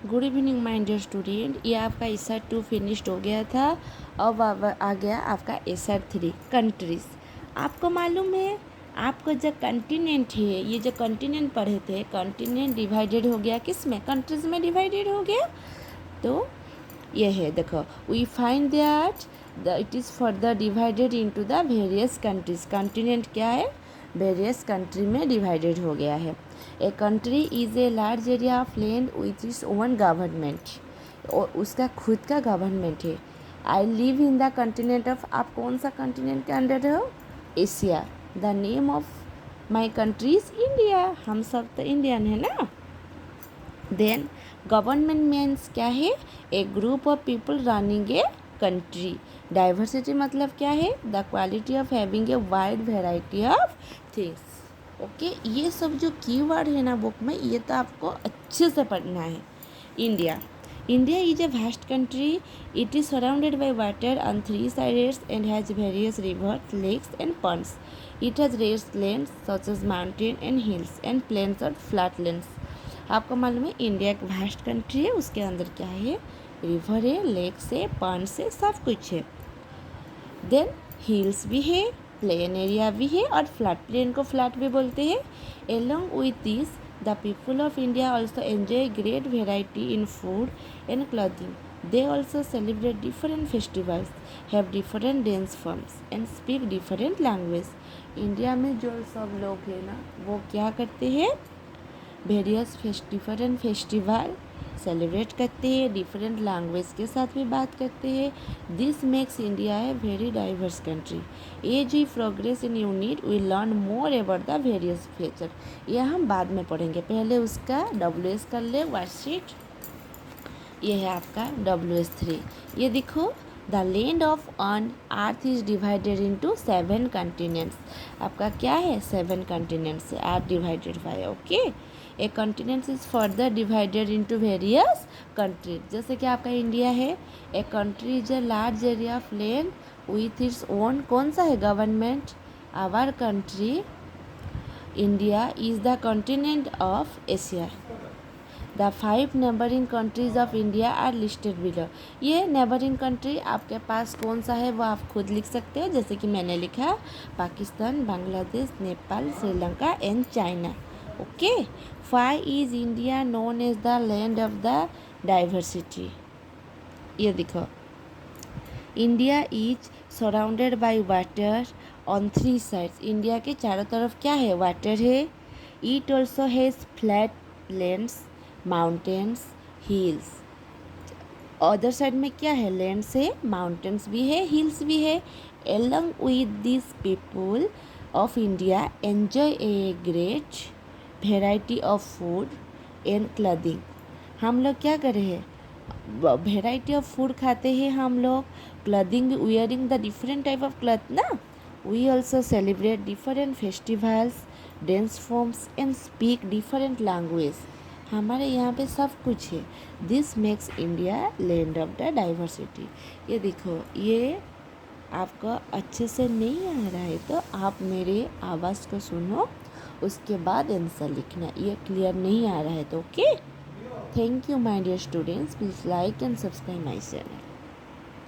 Good evening my dear student. ये आपका SR 2 finished हो गया था। अब आ गया आपका एसआर 3 कंट्रीज़। आपको मालूम है आपको जो कंटिनेंट है, ये जो कंटिनेंट पढ़े थे, कंटिनेंट डिवाइडेड हो गया किस में? कंट्रीज़ में डिवाइडेड हो गया। तो ये है, देखो, we find that it is further divided into the various countries. Continent क्या है? वेरियस कंट्री में डिवाइडेड हो गया है। A country is a large area of land which is own government, और उसका खुद का गवर्नमेंट है। I live in the continent of, आप कौन सा कंटिनेंट के अंडर हो? Asia. The name of my country is India. हम सब तो इंडियन है ना। देन गवर्नमेंट मीन्स क्या है? A group of people running a country. Diversity मतलब क्या है? The quality of having a wide variety of things. Okay, ये सब जो कीवर्ड है ना बुक में, ये तो आपको अच्छे से पढ़ना है। India is a vast country. It is surrounded by water on three sides and has various rivers, lakes and ponds. It has raised lands such as mountains and hills and plains or flatlands. आपको मालूम है India एक vast country है, उसके अंदर क्या है? River है, लेक्स है, पॉन्ड्स है, सब कुछ है। देन हिल्स भी है, प्लेन एरिया भी है, और फ्लैट, प्लेन को फ्लैट भी बोलते हैं। Along with this the people of India also enjoy great variety in food and clothing. They also celebrate different festivals, have different dance forms and speak different language. India में जो सब लोग हैं ना, वो क्या करते हैं? वेरियस डिफरेंट फेस्टिवल सेलिब्रेट करते हैं, डिफरेंट लैंग्वेज के साथ भी बात करते हैं। This makes India a very diverse country. As we progress in unit we learn more about the various feature. ये हम बाद में पढ़ेंगे, पहले उसका WS कर ले वर्कशीट। ये है आपका WS3। ये देखो, the land of on earth is divided into 7 continents. आपका क्या है? 7 कंटिनेंट्स से earth divided by. Okay, a continents is further divided into various countries. जैसे कि आपका इंडिया है, a country is a large area of land with its own, कौन सा है? Government. Our country India is the continent of Asia. The 5 neighbouring countries of India are listed below. ये neighbouring country आपके पास कौन सा है वो आप खुद लिख सकते हो, जैसे कि मैंने लिखा Pakistan, Bangladesh, Nepal, Sri Lanka and China. Okay, why is India known as the land of the diversity? ये देखो, India is surrounded by water on 3 sides. India के चारों तरफ क्या है? वाटर है। It also has flat plains, mountains, hills. Other side में क्या है? लैंड्स है, माउंटेन्स भी है, हिल्स भी है। Along with this people of India enjoy a great variety of food and clothing. हम लोग क्या कर रहे हैं? वेराइटी ऑफ फूड खाते हैं हम लोग, clothing wearing the different type of cloth ना। We also celebrate different festivals, dance forms and speak different language. हमारे यहाँ पे सब कुछ है। This makes India land of the diversity. ये देखो, ये आपको अच्छे से नहीं आ रहा है तो आप मेरे आवाज़ को सुनो, उसके बाद आंसर लिखना। ये क्लियर नहीं आ रहा है तो okay. Thank you my dear students, please like and subscribe my channel.